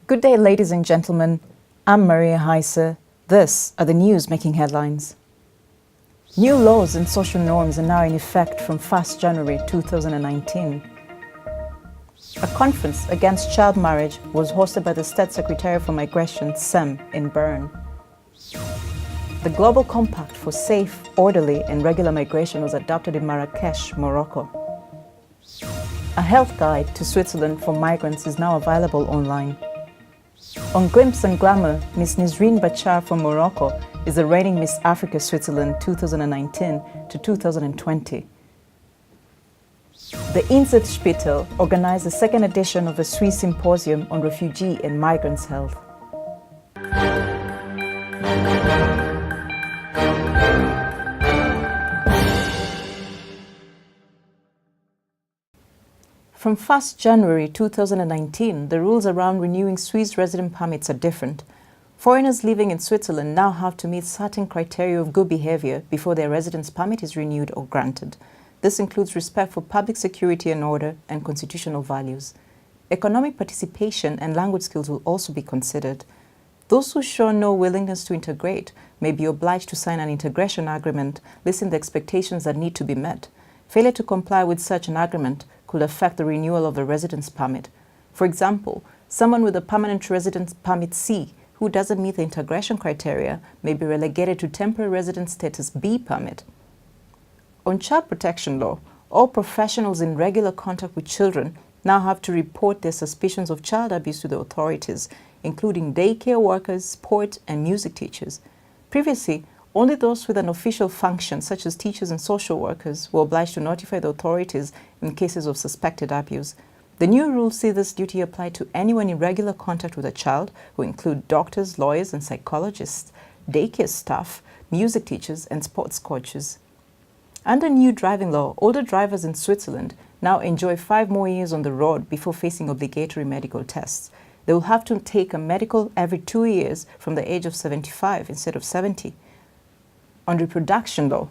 Good day, ladies and gentlemen. I'm Maria Heise. This are the news making headlines. New laws and social norms are now in effect from 1st January 2019. A conference against child marriage was hosted by the State Secretariat for Migration SEM in Bern. The Global Compact for Safe, Orderly and Regular Migration was adopted in Marrakech, Morocco. A health guide to Switzerland for migrants is now available online. On Glimpse and Glamour, Miss Nisreen Bachar from Morocco is the reigning Miss Africa Switzerland 2019 to 2020. The Insel Spital organized the second edition of a Swiss symposium on refugee and migrants' health. From 1st January 2019, the rules around renewing Swiss resident permits are different. Foreigners living in Switzerland now have to meet certain criteria of good behavior before their residence permit is renewed or granted. This includes respect for public security and order and constitutional values. Economic participation and language skills will also be considered. Those who show no willingness to integrate may be obliged to sign an integration agreement listing the expectations that need to be met. Failure to comply with such an agreement could affect the renewal of the residence permit. For example, someone with a permanent residence permit C who doesn't meet the integration criteria may be relegated to temporary residence status B permit. On child protection law, all professionals in regular contact with children now have to report their suspicions of child abuse to the authorities, including daycare workers, sport and music teachers. Previously, only those with an official function, such as teachers and social workers, were obliged to notify the authorities in cases of suspected abuse. The new rules see this duty apply to anyone in regular contact with a child, who include doctors, lawyers and psychologists, daycare staff, music teachers and sports coaches. Under new driving law, older drivers in Switzerland now enjoy 5 more years on the road before facing obligatory medical tests. They will have to take a medical every 2 years from the age of 75 instead of 70. On reproduction law,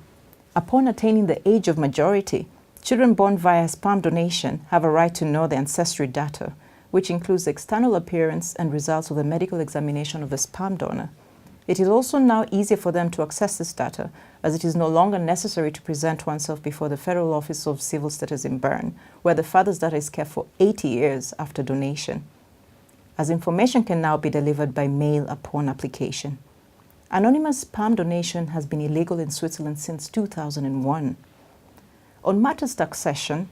upon attaining the age of majority, children born via sperm donation have a right to know the ancestry data, which includes the external appearance and results of the medical examination of the sperm donor. It is also now easier for them to access this data, as it is no longer necessary to present oneself before the Federal Office of Civil Status in Bern, where the father's data is kept for 80 years after donation, as information can now be delivered by mail upon application. Anonymous sperm donation has been illegal in Switzerland since 2001. On matters taxation,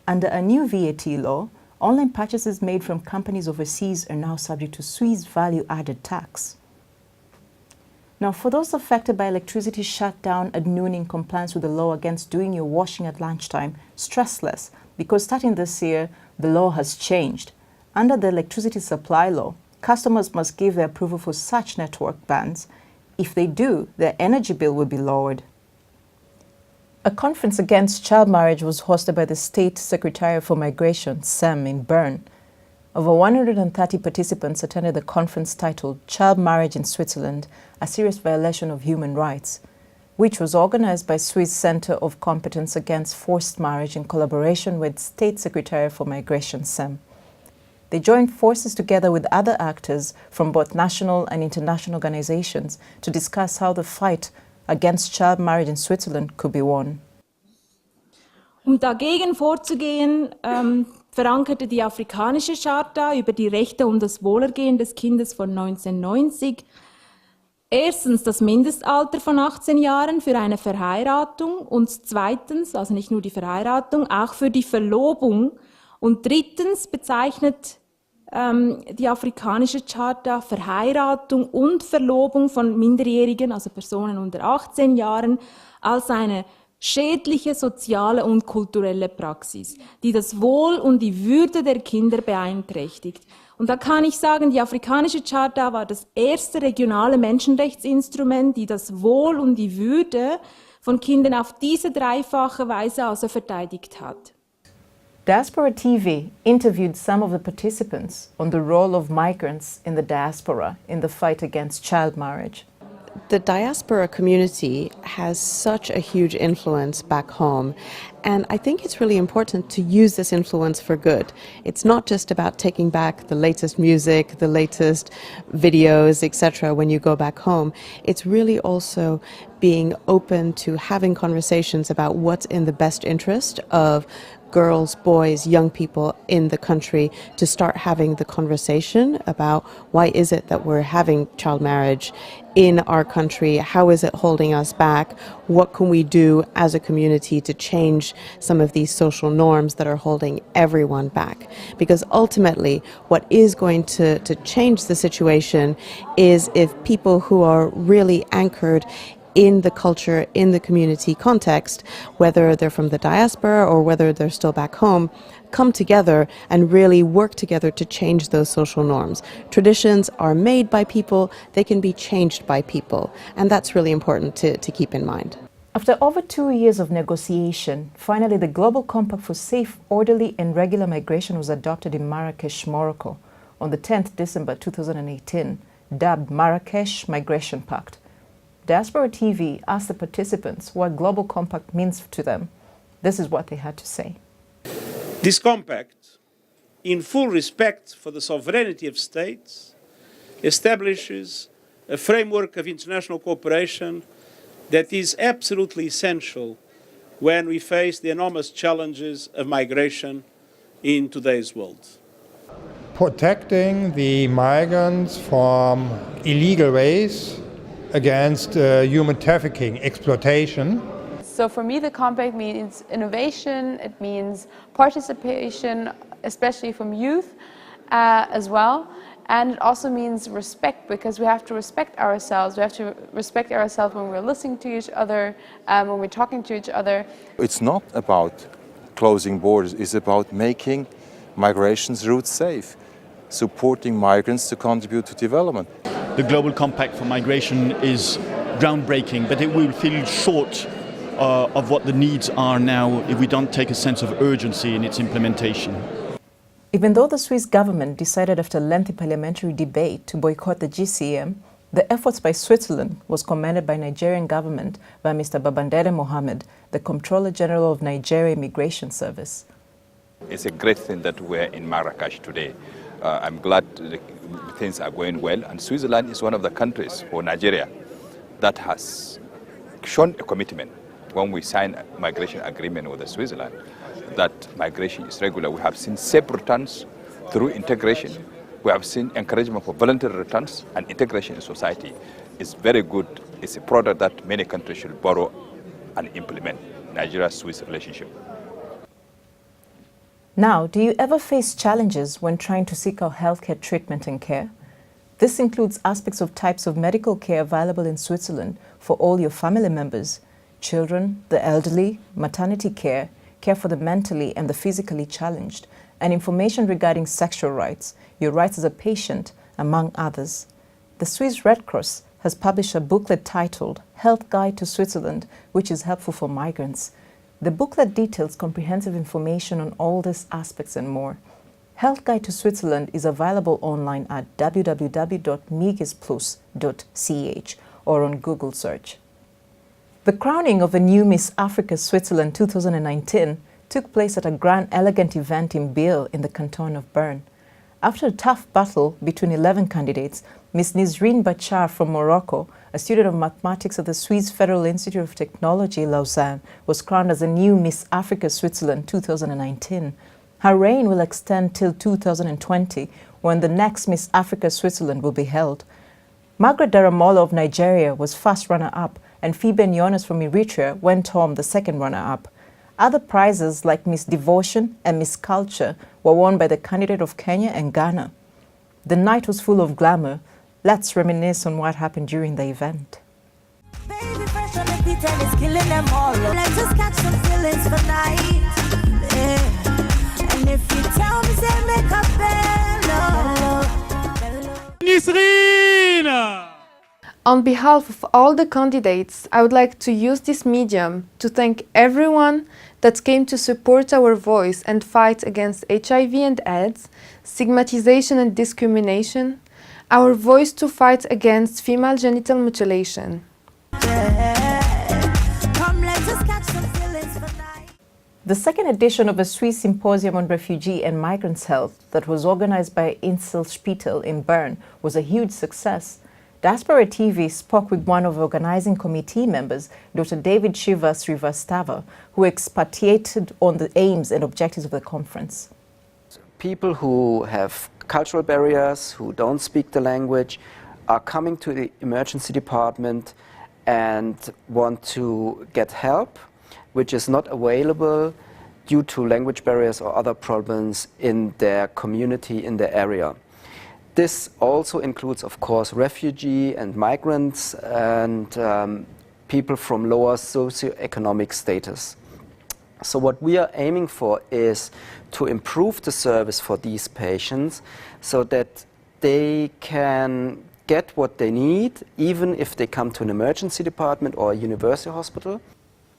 under a new VAT law, online purchases made from companies overseas are now subject to Swiss value-added tax. Now, for those affected by electricity shutdown at noon in compliance with the law against doing your washing at lunchtime, stress less, because starting this year, the law has changed. Under the electricity supply law, customers must give their approval for such network bans. If they do, their energy bill will be lowered. A conference against child marriage was hosted by the State Secretariat for Migration SEM in Bern. Over 130 participants attended the conference titled Child Marriage in Switzerland, a serious violation of human rights, which was organized by Swiss Center of Competence Against Forced Marriage in collaboration with State Secretariat for Migration SEM. They joined forces together with other actors from both national and international organizations to discuss how the fight against child marriage in Switzerland could be won. Dagegen vorzugehen, verankerte die Afrikanische Charta über die Rechte und das Wohlergehen des Kindes von 1990 erstens das Mindestalter von 18 Jahren für eine Verheiratung und zweitens, also nicht nur die Verheiratung, auch für die Verlobung und drittens bezeichnet die Afrikanische Charta Verheiratung und Verlobung von Minderjährigen, also Personen unter 18 Jahren, als eine schädliche soziale und kulturelle Praxis, die das Wohl und die Würde der Kinder beeinträchtigt. Und da kann ich sagen, die Afrikanische Charta war das erste regionale Menschenrechtsinstrument, die das Wohl und die Würde von Kindern auf diese dreifache Weise also verteidigt hat. Diaspora TV interviewed some of the participants on the role of migrants in the diaspora in the fight against child marriage. The diaspora community has such a huge influence back home, and I think it's really important to use this influence for good. It's not just about taking back the latest music, the latest videos, etc. when you go back home. It's really also being open to having conversations about what's in the best interest of girls, boys, young people in the country, to start having the conversation about why is it that we're having child marriage in our country, how is it holding us back, what can we do as a community to change some of these social norms that are holding everyone back. Because ultimately what is going to change the situation is if people who are really anchored in the culture, in the community context, whether they're from the diaspora or whether they're still back home, come together and really work together to change those social norms. Traditions are made by people, they can be changed by people, and that's really important to keep in mind. After over 2 years of negotiation, finally the Global Compact for Safe, Orderly and Regular Migration was adopted in Marrakech, Morocco, on the 10th December 2018, dubbed Marrakech Migration Pact. Diaspora TV asked the participants what Global Compact means to them. This is what they had to say. This compact, in full respect for the sovereignty of states, establishes a framework of international cooperation that is absolutely essential when we face the enormous challenges of migration in today's world. Protecting the migrants from illegal ways, against human trafficking, exploitation. So for me the compact means innovation, it means participation, especially from youth as well, and it also means respect, because we have to respect ourselves. We have to respect ourselves when we're listening to each other, when we're talking to each other. It's not about closing borders, it's about making migration's routes safe, supporting migrants to contribute to development. The Global Compact for Migration is groundbreaking, but it will feel short of what the needs are now if we don't take a sense of urgency in its implementation. Even though the Swiss government decided after lengthy parliamentary debate to boycott the GCM, the efforts by Switzerland was commended by Nigerian government by Mr. Babandere Mohammed, the Comptroller General of Nigeria Immigration Service. It's a great thing that we're in Marrakech today. I'm glad things are going well, and Switzerland is one of the countries for Nigeria that has shown a commitment when we signed a migration agreement with Switzerland that migration is regular. We have seen safe returns through integration. We have seen encouragement for voluntary returns and integration in society. It's very good. It's a product that many countries should borrow and implement, Nigeria-Swiss relationship. Now, do you ever face challenges when trying to seek out healthcare treatment and care? This includes aspects of types of medical care available in Switzerland for all your family members, children, the elderly, maternity care, care for the mentally and the physically challenged, and information regarding sexual rights, your rights as a patient, among others. The Swiss Red Cross has published a booklet titled Health Guide to Switzerland, which is helpful for migrants. The booklet details comprehensive information on all these aspects and more. Health Guide to Switzerland is available online at www.migisplus.ch or on Google search. The crowning of a new Miss Africa Switzerland 2019 took place at a grand elegant event in Biel in the canton of Bern. After a tough battle between 11 candidates, Ms. Nizrine Bachar from Morocco, a student of mathematics at the Swiss Federal Institute of Technology, Lausanne, was crowned as a new Miss Africa Switzerland 2019. Her reign will extend till 2020, when the next Miss Africa Switzerland will be held. Margaret Daramola of Nigeria was first runner-up, and Phoebe Yonas from Eritrea went home the second runner-up. Other prizes like Miss Devotion and Miss Culture were won by the candidate of Kenya and Ghana. The night was full of glamour. Let's reminisce on what happened during the event. Baby, fresh on the beat and it's killing them all. Let's just catch some feelings for night. Yeah. And if you tell me, say make up Nisrina! On behalf of all the candidates, I would like to use this medium to thank everyone that came to support our voice and fight against HIV and AIDS, stigmatization and discrimination. our voice to fight against female genital mutilation. Come, let us catch some feelings for night. The second edition of a Swiss symposium on refugee and migrants' health that was organized by Insel Spital in Bern was a huge success. Diaspora TV spoke with one of the organizing committee members, Dr. David Shiva Srivastava, who expatiated on the aims and objectives of the conference. People who have cultural barriers, who don't speak the language, are coming to the emergency department and want to get help, which is not available due to language barriers or other problems in their community, in their area. This also includes, of course, refugee and migrants and people from lower socioeconomic status. So what we are aiming for is to improve the service for these patients so that they can get what they need, even if they come to an emergency department or a university hospital.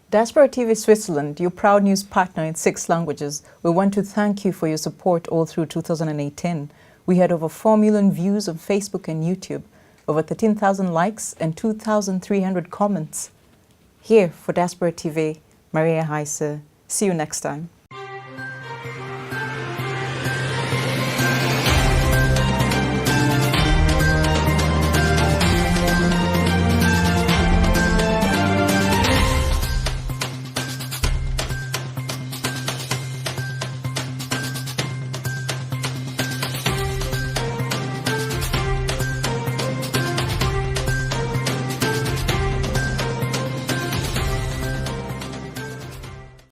Diaspora TV Switzerland, your proud news partner in 6 languages, we want to thank you for your support all through 2018. We had over 4 million views on Facebook and YouTube, over 13,000 likes and 2,300 comments. Here for Diaspora TV, Maria Heise. See you next time.